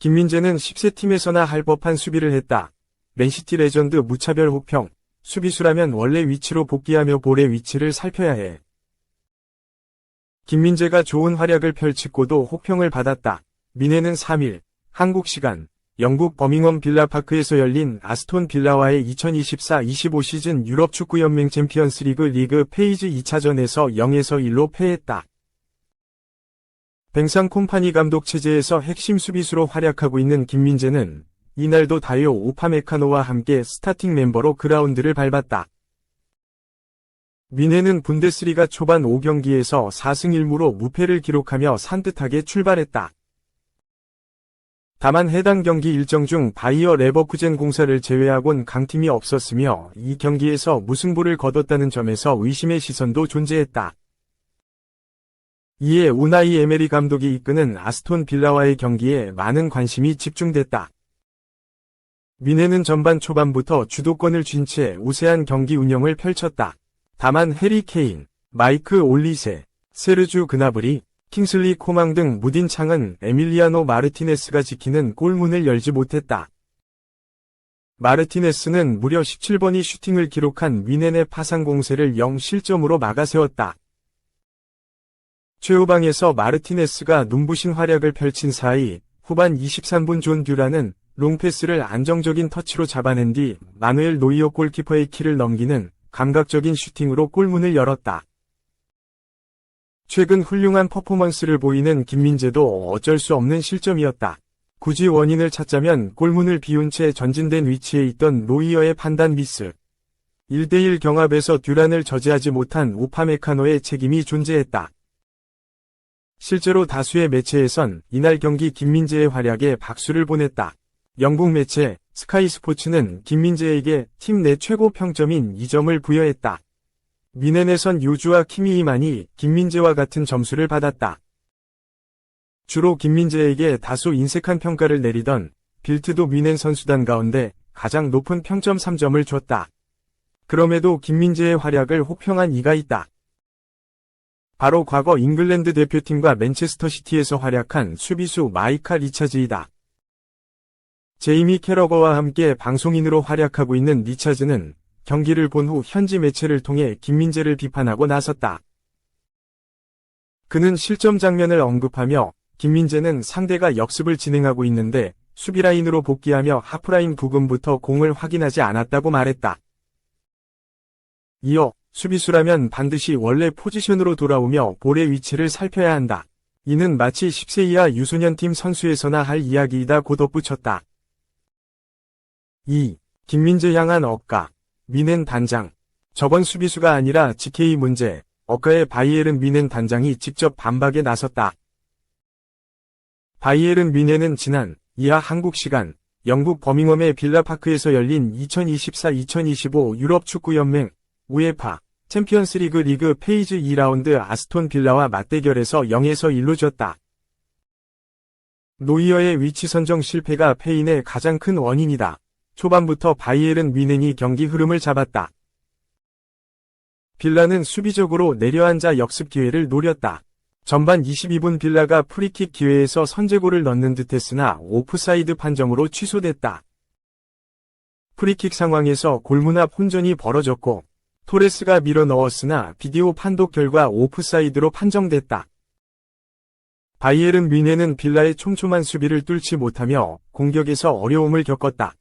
김민재는 10세 팀에서나 할 법한 수비를 했다. 맨시티 레전드 무차별 호평. 수비수라면 원래 위치로 복귀하며 볼의 위치를 살펴야 해. 김민재가 좋은 활약을 펼치고도 호평을 받았다. 민해는 3일 한국 시간 영국 버밍엄 빌라파크에서 열린 아스톤 빌라와의 2024-25 시즌 유럽 축구연맹 챔피언스리그 리그 페이지 2차전에서 0-1로 패했다. 뱅상 콤파니 감독 체제에서 핵심 수비수로 활약하고 있는 김민재는 이날도 다요 우파메카노와 함께 스타팅 멤버로 그라운드를 밟았다. 민해는 분데스리가 초반 5경기에서 4승 1무로 무패를 기록하며 산뜻하게 출발했다. 다만 해당 경기 일정 중 바이어 레버쿠젠 공사를 제외하곤 강팀이 없었으며 이 경기에서 무승부를 거뒀다는 점에서 의심의 시선도 존재했다. 이에 우나이 에메리 감독이 이끄는 아스톤 빌라와의 경기에 많은 관심이 집중됐다. 민해는 전반 초반부터 주도권을 쥔 채 우세한 경기 운영을 펼쳤다. 다만 해리 케인, 마이크 올리세, 세르주 그나브리, 킹슬리 코망 등 무딘 창은 에밀리아노 마르티네스가 지키는 골문을 열지 못했다. 마르티네스는 무려 17번이 슈팅을 기록한 민해의 파상 공세를 0실점으로 막아세웠다. 최후방에서 마르티네스가 눈부신 활약을 펼친 사이 후반 23분 존 듀란은 롱패스를 안정적인 터치로 잡아낸 뒤 마누엘 노이어 골키퍼의 키를 넘기는 감각적인 슈팅으로 골문을 열었다. 최근 훌륭한 퍼포먼스를 보이는 김민재도 어쩔 수 없는 실점이었다. 굳이 원인을 찾자면 골문을 비운 채 전진된 위치에 있던 노이어의 판단 미스. 1대1 경합에서 듀란을 저지하지 못한 우파메카노의 책임이 존재했다. 실제로 다수의 매체에선 이날 경기 김민재의 활약에 박수를 보냈다. 영국 매체 스카이 스포츠는 김민재에게 팀 내 최고 평점인 2점을 부여했다. 민해에선 요주와 키미이만이 김민재와 같은 점수를 받았다. 주로 김민재에게 다소 인색한 평가를 내리던 빌트도 민해 선수단 가운데 가장 높은 평점 3점을 줬다. 그럼에도 김민재의 활약을 호평한 이가 있다. 바로 과거 잉글랜드 대표팀과 맨체스터 시티에서 활약한 수비수 마이카 리차즈이다. 제이미 캐러거와 함께 방송인으로 활약하고 있는 리차즈는 경기를 본 후 현지 매체를 통해 김민재를 비판하고 나섰다. 그는 실점 장면을 언급하며 김민재는 상대가 역습을 진행하고 있는데 수비라인으로 복귀하며 하프라인 부근부터 공을 확인하지 않았다고 말했다. 이어 수비수라면 반드시 원래 포지션으로 돌아오며 볼의 위치를 살펴야 한다. 이는 마치 10세 이하 유소년팀 선수에서나 할 이야기이다 고 덧붙였다. 2. 김민재 향한 억가. 민헨 단장. 저번 수비수가 아니라 GK 문제. 억가의 바이에른 민헨 단장이 직접 반박에 나섰다. 바이에른 민헨은 지난 이하 한국 시간 영국 버밍엄의 빌라파크에서 열린 2024-2025 유럽 축구연맹 우에파 챔피언스리그 리그 페이즈 2라운드 아스톤 빌라와 맞대결에서 0-1로 졌다. 노이어의 위치 선정 실패가 패인의 가장 큰 원인이다. 초반부터 바이에른 민헨이 경기 흐름을 잡았다. 빌라는 수비적으로 내려앉아 역습 기회를 노렸다. 전반 22분 빌라가 프리킥 기회에서 선제골을 넣는 듯했으나 오프사이드 판정으로 취소됐다. 프리킥 상황에서 골문 앞 혼전이 벌어졌고 토레스가 밀어 넣었으나 비디오 판독 결과 오프사이드로 판정됐다. 바이에른 민헨은 빌라의 촘촘한 수비를 뚫지 못하며 공격에서 어려움을 겪었다.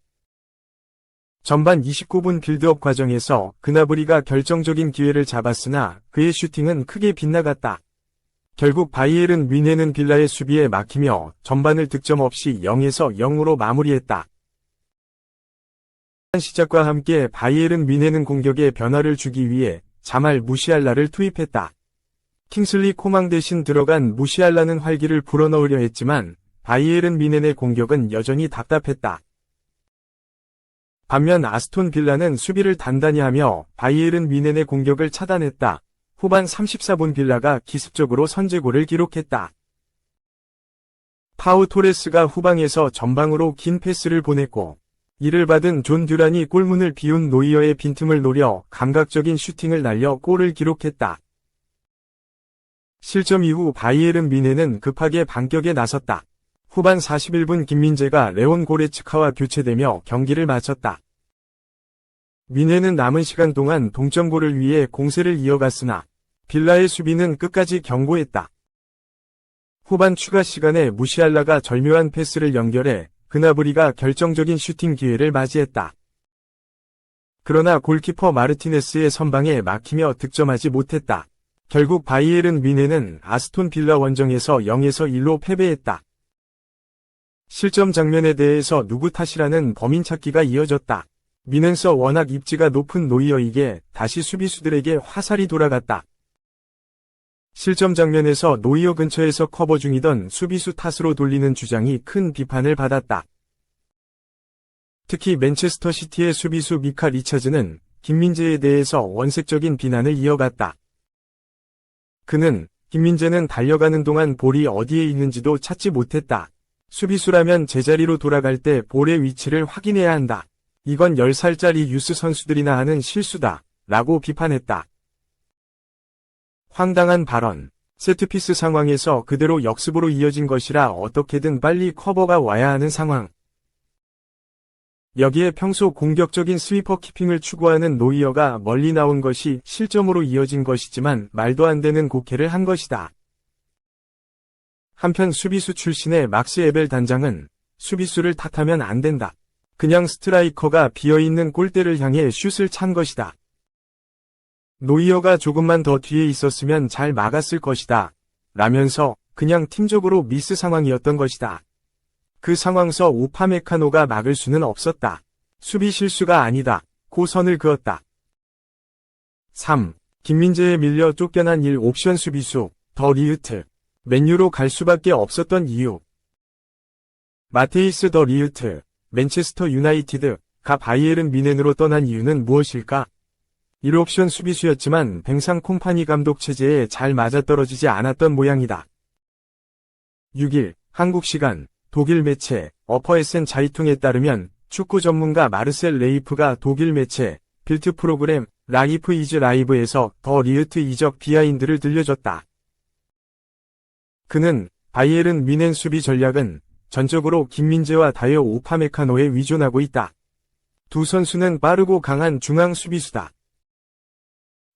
전반 29분 빌드업 과정에서 그나브리가 결정적인 기회를 잡았으나 그의 슈팅은 크게 빗나갔다. 결국 바이에른 민헨은 빌라의 수비에 막히며 전반을 득점 없이 0-0으로 마무리했다. 시작과 함께 바이에른 민헨은 공격에 변화를 주기 위해 자말 무시알라를 투입했다. 킹슬리 코망 대신 들어간 무시알라는 활기를 불어넣으려 했지만 바이에른 민헨의 공격은 여전히 답답했다. 반면 아스톤 빌라는 수비를 단단히 하며 바이에른 민헨의 공격을 차단했다. 후반 34분 빌라가 기습적으로 선제골을 기록했다. 파우 토레스가 후방에서 전방으로 긴 패스를 보냈고 이를 받은 존 듀란이 골문을 비운 노이어의 빈틈을 노려 감각적인 슈팅을 날려 골을 기록했다. 실점 이후 바이에른 민헨은 급하게 반격에 나섰다. 후반 41분 김민재가 레온 고레츠카와 교체되며 경기를 마쳤다. 미네는 남은 시간 동안 동점골을 위해 공세를 이어갔으나 빌라의 수비는 끝까지 견고했다. 후반 추가 시간에 무시알라가 절묘한 패스를 연결해 그나브리가 결정적인 슈팅 기회를 맞이했다. 그러나 골키퍼 마르티네스의 선방에 막히며 득점하지 못했다. 결국 바이에른 뮌헨은 아스톤 빌라 원정에서 0-1로 패배했다. 실점 장면에 대해서 누구 탓이라는 범인 찾기가 이어졌다. 뮌헨서 워낙 입지가 높은 노이어에게 다시 수비수들에게 화살이 돌아갔다. 실점 장면에서 노이어 근처에서 커버 중이던 수비수 탓으로 돌리는 주장이 큰 비판을 받았다. 특히 맨체스터 시티의 수비수 미카 리차즈는 김민재에 대해서 원색적인 비난을 이어갔다. 그는 김민재는 달려가는 동안 볼이 어디에 있는지도 찾지 못했다. 수비수라면 제자리로 돌아갈 때 볼의 위치를 확인해야 한다. 이건 10살짜리 유스 선수들이나 하는 실수다. 라고 비판했다. 황당한 발언. 세트피스 상황에서 그대로 역습으로 이어진 것이라 어떻게든 빨리 커버가 와야 하는 상황. 여기에 평소 공격적인 스위퍼 키핑을 추구하는 노이어가 멀리 나온 것이 실점으로 이어진 것이지만 말도 안 되는 곡해를 한 것이다. 한편 수비수 출신의 막스 에벨 단장은 수비수를 탓하면 안 된다. 그냥 스트라이커가 비어있는 골대를 향해 슛을 찬 것이다. 노이어가 조금만 더 뒤에 있었으면 잘 막았을 것이다. 라면서 그냥 팀적으로 미스 상황이었던 것이다. 그 상황서 우파메카노가 막을 수는 없었다. 수비 실수가 아니다. 고 선을 그었다. 3. 김민재에 밀려 쫓겨난 1옵션 수비수 더 리흐트. 맨유로 갈 수밖에 없었던 이유. 마테이스 더 리흐트, 맨체스터 유나이티드가 바이에른 뮌헨으로 떠난 이유는 무엇일까? 1옵션 수비수였지만 뱅상 콤파니 감독 체제에 잘 맞아떨어지지 않았던 모양이다. 6일 한국 시간 독일 매체 어퍼에센 자이퉁에 따르면 축구 전문가 마르셀 레이프가 독일 매체 빌트 프로그램 라이프 이즈 라이브에서 더 리흐트 이적 비하인드를 들려줬다. 그는 바이에른 뮌헨 수비 전략은 전적으로 김민재와 다요 우파메카노에 위존하고 있다. 두 선수는 빠르고 강한 중앙 수비수다.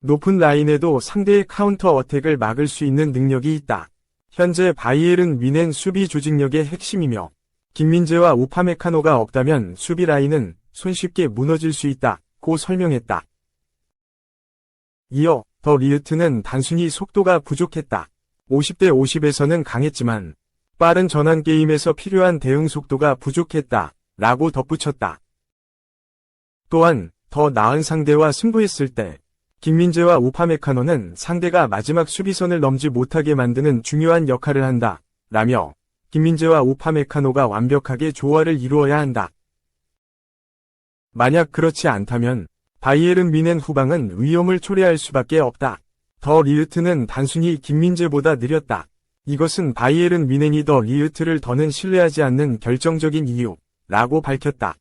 높은 라인에도 상대의 카운터 어택을 막을 수 있는 능력이 있다. 현재 바이에른 뮌헨 수비 조직력의 핵심이며 김민재와 우파메카노가 없다면 수비 라인은 손쉽게 무너질 수 있다. 고 설명했다. 이어 더 리흐트는 단순히 속도가 부족했다. 50대 50에서는 강했지만 빠른 전환 게임에서 필요한 대응 속도가 부족했다. 라고 덧붙였다. 또한 더 나은 상대와 승부했을 때 김민재와 우파메카노는 상대가 마지막 수비선을 넘지 못하게 만드는 중요한 역할을 한다. 라며 김민재와 우파메카노가 완벽하게 조화를 이루어야 한다. 만약 그렇지 않다면 바이에른 뮌헨 후방은 위험을 초래할 수밖에 없다. 더 리흐트는 단순히 김민재보다 느렸다. 이것은 바이에른 뮌헨이 더 리흐트를 더는 신뢰하지 않는 결정적인 이유. 라고 밝혔다.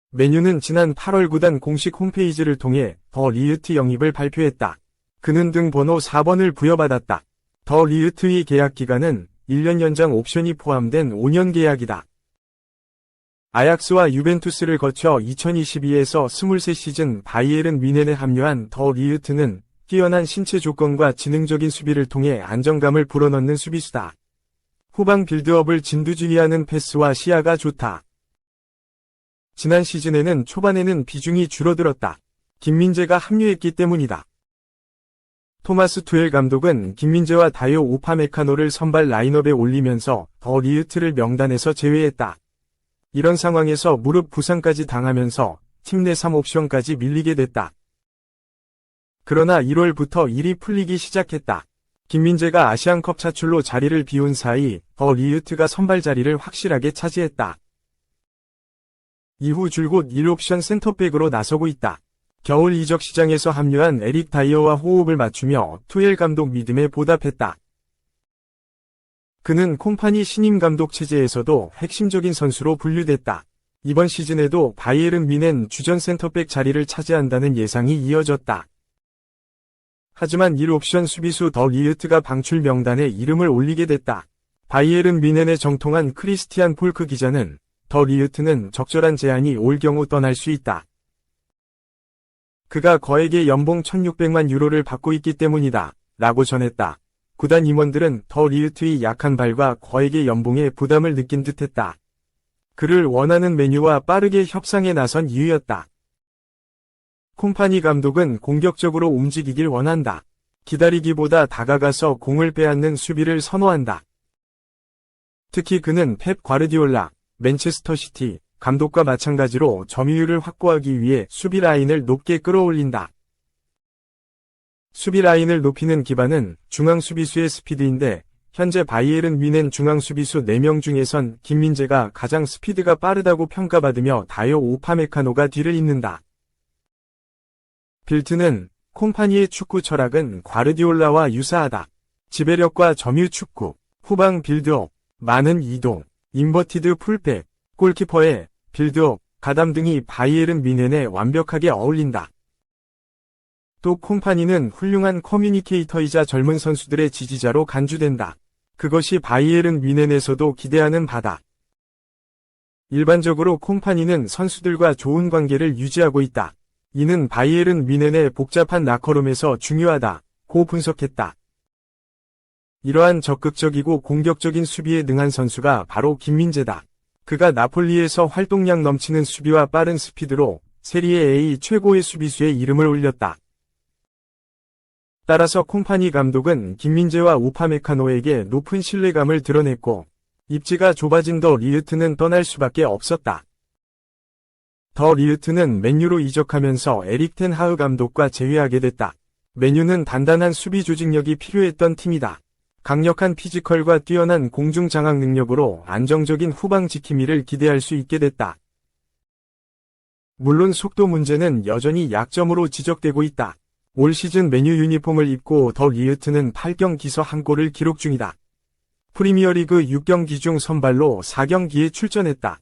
맨유는 지난 8월 구단 공식 홈페이지를 통해 더 리흐트 영입을 발표했다. 그는 등번호 4번을 부여받았다. 더 리흐트의 계약 기간은 1년 연장 옵션이 포함된 5년 계약이다. 아약스와 유벤투스를 거쳐 2022에서 23시즌 바이에른 뮌헨에 합류한 더 리흐트는 뛰어난 신체 조건과 지능적인 수비를 통해 안정감을 불어넣는 수비수다. 후방 빌드업을 진두지휘하는 패스와 시야가 좋다. 지난 시즌에는 초반에는 비중이 줄어들었다. 김민재가 합류했기 때문이다. 토마스 투엘 감독은 김민재와 다요 우파메카노를 선발 라인업에 올리면서 더 리흐트를 명단에서 제외했다. 이런 상황에서 무릎 부상까지 당하면서 팀 내 3옵션까지 밀리게 됐다. 그러나 1월부터 일이 풀리기 시작했다. 김민재가 아시안컵 차출로 자리를 비운 사이 더 리흐트가 선발 자리를 확실하게 차지했다. 이후 줄곧 1옵션 센터백으로 나서고 있다. 겨울 이적 시장에서 합류한 에릭 다이어와 호흡을 맞추며 투엘 감독 믿음에 보답했다. 그는 콤파니 신임 감독 체제에서도 핵심적인 선수로 분류됐다. 이번 시즌에도 바이에른 뮌헨 주전 센터백 자리를 차지한다는 예상이 이어졌다. 하지만 1옵션 수비수 더 리흐트가 방출 명단에 이름을 올리게 됐다. 바이에른 뮌헨에 정통한 크리스티안 폴크 기자는 더 리흐트는 적절한 제안이 올 경우 떠날 수 있다. 그가 거액의 연봉 1600만 유로를 받고 있기 때문이다. 라고 전했다. 구단 임원들은 더 리흐트의 약한 발과 거액의 연봉에 부담을 느낀 듯했다. 그를 원하는 메뉴와 빠르게 협상에 나선 이유였다. 콤파니 감독은 공격적으로 움직이길 원한다. 기다리기보다 다가가서 공을 빼앗는 수비를 선호한다. 특히 그는 펩 과르디올라, 맨체스터 시티 감독과 마찬가지로 점유율을 확보하기 위해 수비 라인을 높게 끌어올린다. 수비 라인을 높이는 기반은 중앙 수비수의 스피드인데 현재 바이에른 뮌헨 중앙 수비수 4명 중에선 김민재가 가장 스피드가 빠르다고 평가받으며 다요 우파메카노가 뒤를 잇는다. 빌드는 콤파니의 축구 철학은 과르디올라와 유사하다. 지배력과 점유 축구, 후방 빌드업, 많은 이동, 인버티드 풀백, 골키퍼의 빌드업, 가담 등이 바이에른 뮌헨에 완벽하게 어울린다. 또 콤파니는 훌륭한 커뮤니케이터이자 젊은 선수들의 지지자로 간주된다. 그것이 바이에른 뮌헨에서도 기대하는 바다. 일반적으로 콤파니는 선수들과 좋은 관계를 유지하고 있다. 이는 바이에른 뮌헨의 복잡한 라커룸에서 중요하다고 분석했다. 이러한 적극적이고 공격적인 수비에 능한 선수가 바로 김민재다. 그가 나폴리에서 활동량 넘치는 수비와 빠른 스피드로 세리에 A 최고의 수비수의 이름을 올렸다. 따라서 콤파니 감독은 김민재와 우파메카노에게 높은 신뢰감을 드러냈고 입지가 좁아진 더 리흐트는 떠날 수밖에 없었다. 더 리흐트는 맨유로 이적하면서 에릭 텐 하흐 감독과 재회하게 됐다. 맨유는 단단한 수비 조직력이 필요했던 팀이다. 강력한 피지컬과 뛰어난 공중 장악 능력으로 안정적인 후방 지킴이를 기대할 수 있게 됐다. 물론 속도 문제는 여전히 약점으로 지적되고 있다. 올 시즌 맨유 유니폼을 입고 더 리흐트는 8경기서 1골을 기록 중이다. 프리미어리그 6경기 중 선발로 4경기에 출전했다.